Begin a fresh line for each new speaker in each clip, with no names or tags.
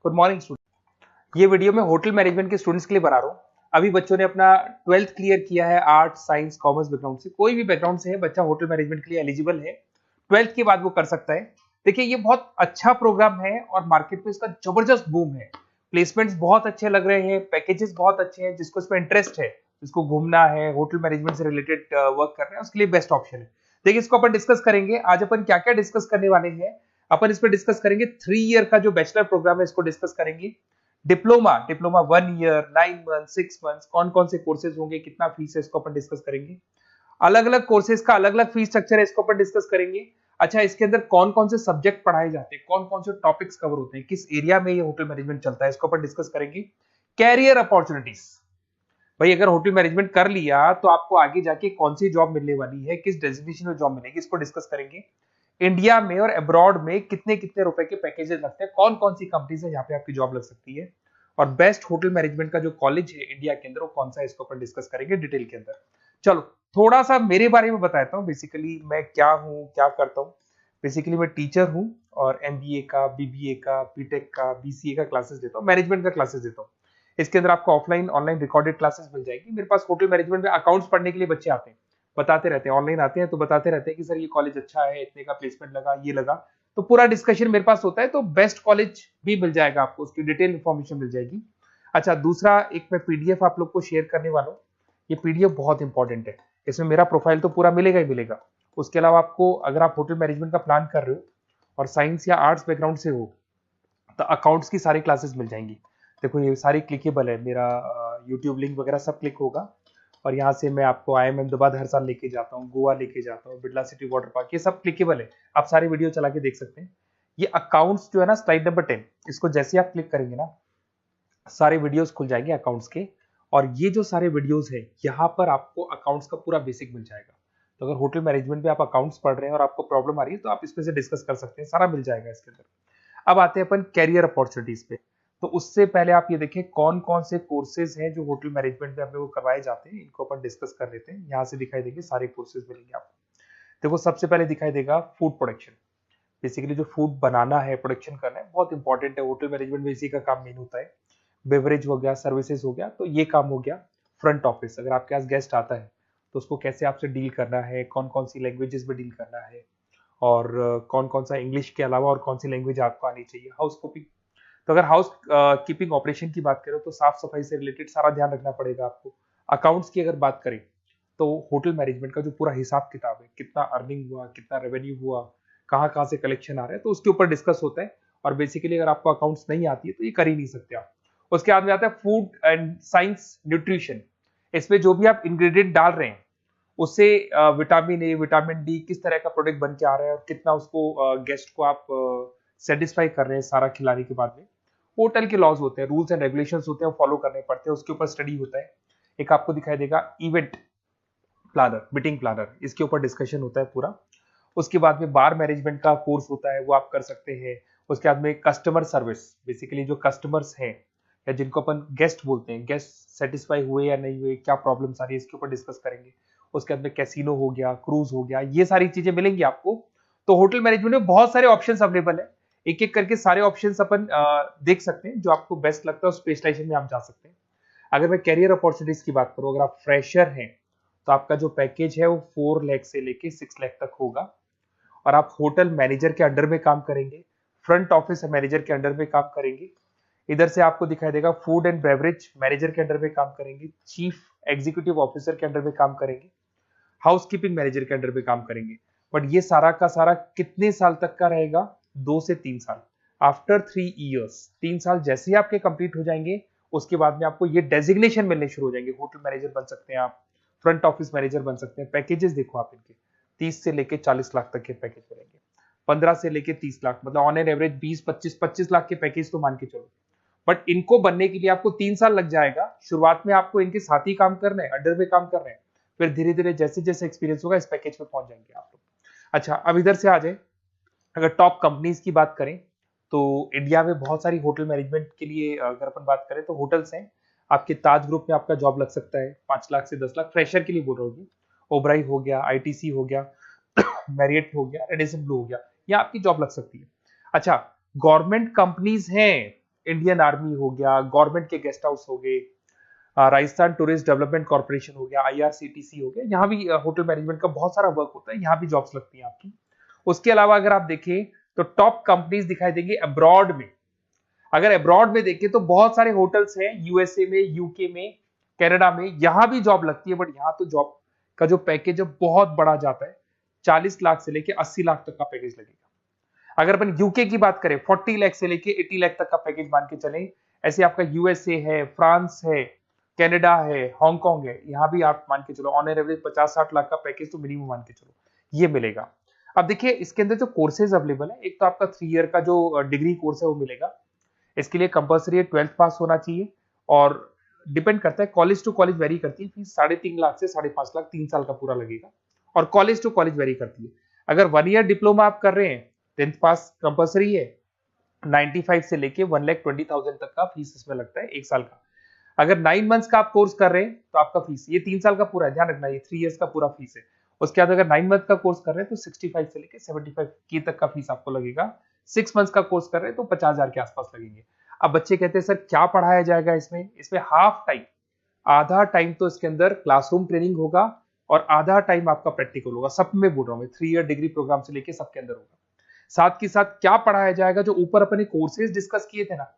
Good morning student. ये video मैं hotel management के स्टूडेंट्स के लिए बना रहा हूँ। अभी बच्चों ने अपना 12th क्लियर किया है, आर्ट साइंस कॉमर्स बैकग्राउंड से, कोई भी बैकग्राउंड से है बच्चा होटल मैनेजमेंट के लिए एलिजिबल है। 12th के बाद वो कर सकता है। देखिए ये बहुत अच्छा प्रोग्राम है और मार्केट में इसका जबरदस्त बूम है। प्लेसमेंट्स बहुत अच्छे लग रहे हैं, पैकेजेस बहुत अच्छे हैं। जिसको इसमें इंटरेस्ट है, जिसको घूमना है, होटल मैनेजमेंट से रिलेटेड वर्क करना है, उसके लिए बेस्ट ऑप्शन है। देखिए इसको अपन डिस्कस करेंगे। आज अपन क्या क्या डिस्कस करने वाले हैं, अपन इस पर डिस्कस करेंगे 3 ईयर का जो बैचलर प्रोग्राम है इसको डिस्कस करेंगे। डिप्लोमा 1 ईयर, 9 मंथ, 6 मंथ, कौन कौन से कोर्सेज होंगे, कितना फीस है, इसको अपन डिस्कस करेंगे। अलग अलग कोर्सेज का अलग अलग फीस स्ट्रक्चर है, इसको अपन डिस्कस करेंगे। अच्छा, इसके अंदर कौन कौन से सब्जेक्ट पढ़ाए जाते हैं, कौन कौन से टॉपिक्स कवर होते हैं, किस एरिया में ये होटल मैनेजमेंट चलता है, इसको अपन डिस्कस करेंगे। कैरियर अपॉर्चुनिटीज, भाई अगर होटल मैनेजमेंट कर लिया तो आपको आगे जाके कौन सी जॉब मिलने वाली है, किस डेजिग्नेशन में जॉब मिलेगी, इसको डिस्कस करेंगे। इंडिया में और अब्रॉड में कितने कितने रुपए के पैकेजेस लगते हैं, कौन कौन सी कंपनी है जहां पे आपकी जॉब लग सकती है, और बेस्ट होटल मैनेजमेंट का जो कॉलेज है इंडिया के अंदर वो कौन सा है, इसको अपन डिस्कस करेंगे डिटेल के अंदर। चलो थोड़ा सा मेरे बारे में बताता हूँ। बेसिकली मैं क्या हूँ, क्या करता हूँ। बेसिकली मैं टीचर हूँ और एमबीए का, बीबीए का, बीटेक का, बीसीए का क्लासेस देता हूँ, मैनेजमेंट का क्लासेस देता हूँ। इसके अंदर आपको ऑफलाइन ऑनलाइन रिकॉर्डेड क्लासेस मिल जाएगी। मेरे पास होटल मैनेजमेंट में अकाउंट्स पढ़ने के लिए बच्चे आते हैं, बताते रहते हैं, ऑनलाइन आते हैं तो बताते रहते हैं कि सर ये कॉलेज अच्छा है, इतने का प्लेसमेंट लगा, ये लगा। तो पूरा डिस्कशन मेरे पास होता है, तो बेस्ट कॉलेज भी मिल जाएगा आपको, उसकी डिटेल इंफॉर्मेशन मिल जाएगी। अच्छा, दूसरा एक मैं पीडीएफ आप लोग को शेयर करने वाला हूँ। ये पीडीएफ बहुत इंपॉर्टेंट है, इसमें मेरा प्रोफाइल तो पूरा मिलेगा ही मिलेगा। उसके अलावा आपको अगर आप होटल मैनेजमेंट का प्लान कर रहे हो और साइंस या आर्ट्स बैकग्राउंड से हो तो अकाउंट्स की सारी क्लासेस मिल जाएंगी। देखो ये सारी क्लिकेबल है, मेरा यूट्यूब लिंक वगैरह सब क्लिक होगा। और यहाँ से मैं आपको IIM अहमदाबाद हर साल लेके जाता हूँ, गोवा लेके जाता हूँ, बिरला सिटी वाटर पार्क, ये सब क्लिकेबल है। आप सारी वीडियो चला के देख सकते हैं। ये अकाउंट्स जो है ना, स्लाइड नंबर 10, इसको जैसे आप क्लिक करेंगे ना सारे वीडियोस खुल जाएंगे अकाउंट्स के। और ये जो सारे वीडियोस है यहाँ पर आपको अकाउंट्स का पूरा बेसिक मिल जाएगा। तो अगर होटल मैनेजमेंट में आप अकाउंट्स पढ़ रहे हैं और आपको प्रॉब्लम आ रही है तो आप इसमें से डिस्कस कर सकते हैं, सारा मिल जाएगा इसके अंदर। अब आते हैं अपन कैरियर अपॉर्चुनिटीज पे। तो उससे पहले आप ये देखें कौन कौन से कोर्सेज हैं जो होटल मैनेजमेंट में अपने को करवाए जाते हैं, इनको अपन डिस्कस कर लेते हैं। यहाँ से दिखाई देंगे सारे कोर्सेज मिलेंगे आपको। देखो सबसे पहले दिखाई देगा फूड प्रोडक्शन। बेसिकली जो फूड बनाना है, प्रोडक्शन करना है, बहुत इंपॉर्टेंट है होटल मैनेजमेंट में, इसी का काम मेन होता है। बेवरेज हो गया, सर्विसेज हो गया, तो ये काम हो गया। फ्रंट ऑफिस, अगर आपके पास गेस्ट आता है तो उसको कैसे आपसे डील करना है, कौन कौन सी लैंग्वेजेस में डील करना है, और कौन कौन सा इंग्लिश के अलावा और कौन सी लैंग्वेज आपको आनी चाहिए। हाउस कीपिंग, तो अगर हाउस कीपिंग ऑपरेशन की बात करें तो साफ सफाई से रिलेटेड सारा ध्यान रखना पड़ेगा आपको। अकाउंट्स की अगर बात करें तो होटल मैनेजमेंट का जो पूरा हिसाब किताब है, कितना अर्निंग हुआ, कितना रेवेन्यू हुआ, कहाँ कहाँ से कलेक्शन आ रहा है, तो उसके ऊपर डिस्कस होता है। और बेसिकली अगर आपको अकाउंट्स नहीं आती है तो ये कर ही नहीं सकते आप। उसके बाद में आता है फूड एंड साइंस न्यूट्रिशन। इसमें जो भी आप इंग्रेडिएंट डाल रहे हैं उससे विटामिन ए, विटामिन डी, किस तरह का प्रोडक्ट बन के आ रहा है और कितना उसको गेस्ट को आप सेटिस्फाई कर रहे हैं सारा खिलाने के बाद में। होटल के लॉज होते हैं, रूल्स एंड रेगुलेशंस होते हैं, वो फॉलो करने पड़ते हैं, उसके ऊपर स्टडी होता है। एक आपको दिखाई देगा इवेंट प्लानर, मीटिंग प्लानर, इसके ऊपर डिस्कशन होता है पूरा। उसके बाद में बार मैनेजमेंट का कोर्स होता है, वो आप कर सकते हैं। उसके बाद में कस्टमर सर्विस, बेसिकली जो कस्टमर्स हैं या जिनको अपन गेस्ट बोलते हैं, गेस्ट सेटिस्फाई हुए या नहीं हुए, क्या प्रॉब्लम आ रही है, इसके ऊपर डिस्कस करेंगे। उसके बाद में कैसीनो हो गया, क्रूज हो गया, ये सारी चीजें मिलेंगी आपको। तो होटल मैनेजमेंट में बहुत सारे ऑप्शंस अवेलेबल है, एक एक करके सारे ऑप्शंस अपन देख सकते हैं। जो आपको बेस्ट लगता है उस स्पेशलाइजेशन में आप जा सकते हैं। अगर मैं कैरियर अपॉर्चुनिटीज की बात करूं, अगर आप फ्रेशर हैं तो आपका जो पैकेज है वो 4 लाख से लेके 6 लाख तक होगा। और आप होटल मैनेजर के अंडर में काम करेंगे, फ्रंट ऑफिस मैनेजर के अंडर में काम करेंगे। इधर से आपको दिखाई देगा फूड एंड बेवरेज मैनेजर के अंडर में काम करेंगे, चीफ एग्जीक्यूटिव ऑफिसर के अंडर में काम करेंगे, हाउसकीपिंग मैनेजर के अंडर में काम करेंगे। बट ये सारा का सारा कितने साल तक का रहेगा? 2 से 3 साल। आफ्टर 3 ईयर्स, 3 साल जैसे ही आपके कंप्लीट हो जाएंगे उसके बाद में आपको ये डेजिग्नेशन मिलने शुरू हो जाएंगे। होटल मैनेजर बन सकते हैं आप, फ्रंट ऑफिस मैनेजर बन सकते हैं। पैकेजेस देखो आप इनके, 30 से लेके 40 लाख तक के पैकेज मिलेंगे, 15 से लेके 30 लाख, मतलब ऑन एन एवरेज 20-25 लाख के पैकेज तो मान के चलो। बट इनको बनने के लिए आपको 3 साल लग जाएगा। शुरुआत में आपको इनके साथ ही काम करना है, अंडर में काम कर रहे हैं, फिर धीरे धीरे जैसे जैसे एक्सपीरियंस होगा इस पैकेज में पहुंच जाएंगे आप लोग। अच्छा, अब इधर से आ जाए, अगर टॉप कंपनीज की बात करें तो इंडिया में बहुत सारी होटल मैनेजमेंट के लिए अगर अपन बात करें तो होटल्स हैं। आपके ताज ग्रुप में आपका जॉब लग सकता है 5 लाख से 10 लाख, फ्रेशर के लिए बोल रहा हूँ। ओबराई हो गया, आईटीसी हो गया, मैरियट हो गया, रेडिसन ब्लू हो गया, ये आपकी जॉब लग सकती है। अच्छा, गवर्नमेंट कंपनीज हैं इंडियन आर्मी हो गया, गवर्नमेंट के गेस्ट हाउस हो गए, राजस्थान टूरिस्ट डेवलपमेंट कॉर्पोरेशन हो गया, आईआरसीटीसी हो गया, यहाँ भी होटल मैनेजमेंट का बहुत सारा वर्क होता है, यहाँ भी जॉब्स लगती हैं आपकी। उसके अलावा अगर आप देखें तो टॉप कंपनीज दिखाई देंगे अब्रॉड में। अगर अब्रॉड में देखें तो बहुत सारे होटल्स हैं यूएसए में, यूके में, कनाडा में, यहां भी जॉब लगती है, बट यहाँ तो जॉब का जो पैकेज है बहुत बड़ा जाता है, 40 लाख से लेके 80 लाख तक का पैकेज लगेगा। अगर अपन यूके की बात करें 40 लाख से लेके 80 लाख तक का पैकेज मान के चलें। ऐसे आपका यूएसए है, फ्रांस है, कनाडा है, हांगकांग है, यहाँ भी आप मान के चलो ऑन एवरेज 50-60 लाख का पैकेज तो मिनिमम मान के चलो ये मिलेगा। अब देखिए इसके अंदर जो कोर्सेज अवेलेबल है, एक तो आपका 3 ईयर का जो डिग्री कोर्स है वो मिलेगा। इसके लिए कंपलसरी 12th पास होना चाहिए, और डिपेंड करता है कॉलेज टू कॉलेज वेरी करती है फीस, 3.5 लाख से 5.5 लाख 3 साल का पूरा लगेगा, और कॉलेज टू कॉलेज वेरी करती है। अगर 1 ईयर डिप्लोमा आप कर रहे हैं, 10th पास कंपलसरी है, 95 से लेके 1,20,000 तक का फीस इसमें लगता है एक साल का। अगर 9 मंथ्स का आप कोर्स कर रहे हैं तो आपका फीस, ये 3 साल का पूरा है, ध्यान रखना ये 3 इयर्स का पूरा फीस है। उसके बाद अगर 9 मंथ का कोर्स कर रहे हैं तो 65 से लेके 75 की तक का फीस आपको लगेगा। 6 मंथ्स का कोर्स कर रहे हैं तो 50,000 के आसपास लगेंगे। अब बच्चे कहते हैं सर क्या पढ़ाया जाएगा इसमें? इसमें हाफ टाइम, आधा टाइम तो इसके अंदर क्लासरूम ट्रेनिंग होगा और आधा टाइम आपका प्रैक्टिकल होगा। सब में बोल रहा हूं मैं, 3 ईयर डिग्री प्रोग्राम से लेके सबके अंदर होगा। साथ के साथ क्या पढ़ाया जाएगा, जो ऊपर अपने कोर्सेज डिस्कस किए थे ना,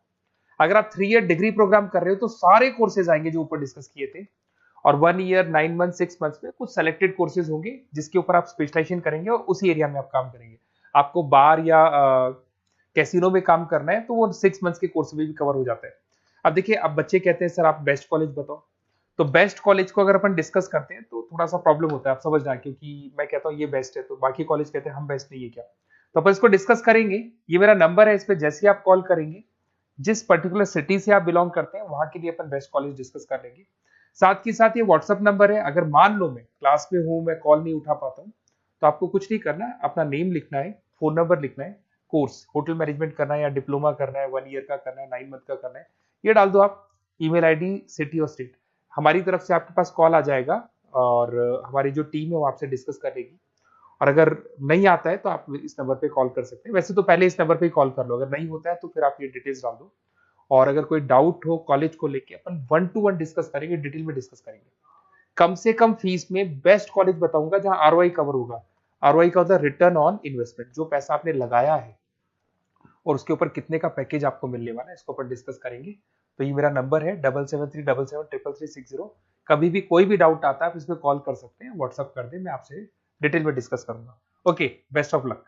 अगर आप 3 ईयर डिग्री प्रोग्राम कर रहे हो तो सारे कोर्सेज आएंगे जो ऊपर डिस्कस किए थे, और 1 ईयर, 9 मंथ, 6 मंथ्स में कुछ सेलेक्टेड कोर्सेज होंगे जिसके ऊपर आप स्पेशलाइजेशन करेंगे और उसी एरिया में आप काम करेंगे। आपको बार या कैसीनो में काम करना है तो वो 6 मंथ्स के कोर्स में भी कवर हो जाता है। अब देखिए, अब बच्चे कहते हैं सर आप बेस्ट कॉलेज बताओ, तो बेस्ट कॉलेज को अगर अपन डिस्कस करते हैं तो थोड़ा सा प्रॉब्लम होता है, आप समझना, क्योंकि मैं कहता हूँ ये बेस्ट है तो बाकी कॉलेज कहते हैं हम बेस्ट नहीं है क्या। तो अपन इसको डिस्कस करेंगे। ये मेरा नंबर है, इस पे जैसे ही आप कॉल करेंगे, जिस पर्टिकुलर सिटी से आप बिलोंग करते हैं वहां के लिए अपन बेस्ट कॉलेज डिस्कस कर लेंगे। साथ ही साथ ये व्हाट्सअप नंबर है, अगर मान लो मैं क्लास में हूं, मैं कॉल नहीं उठा पाता हूँ, तो आपको कुछ नहीं करना है, अपना नेम लिखना है, फोन नंबर लिखना है, कोर्स होटल मैनेजमेंट करना है या डिप्लोमा करना है, 1 ईयर का करना है, 9 मंथ का करना है, ये डाल दो आप, ईमेल आईडी, सिटी और स्टेट, हमारी तरफ से आपके पास कॉल आ जाएगा और हमारी जो टीम है वो आपसे डिस्कस कर लेगी। और अगर नहीं आता है तो आप इस नंबर पे कॉल कर सकते हैं, वैसे तो पहले इस नंबर पे कॉल कर लो, अगर नहीं होता है तो फिर आप ये डिटेल्स डाल दो। और अगर कोई डाउट हो कॉलेज को लेके, अपन 1-to-1 डिस्कस करेंगे, डिटेल में डिस्कस करेंगे। कम से कम फीस में बेस्ट कॉलेज बताऊंगा जहां आरओआई कवर होगा। आरओआई का होता है रिटर्न ऑन इन्वेस्टमेंट, जो पैसा आपने लगाया है और उसके ऊपर कितने का पैकेज आपको मिलने वाला है, इसको अपन डिस्कस करेंगे। तो ये मेरा नंबर है 7737733360। कभी भी कोई भी डाउट आता है आप इस पर कॉल कर सकते हैं, व्हाट्सअप कर दे, मैं आपसे डिटेल में डिस्कस करूंगा। Okay, best of luck.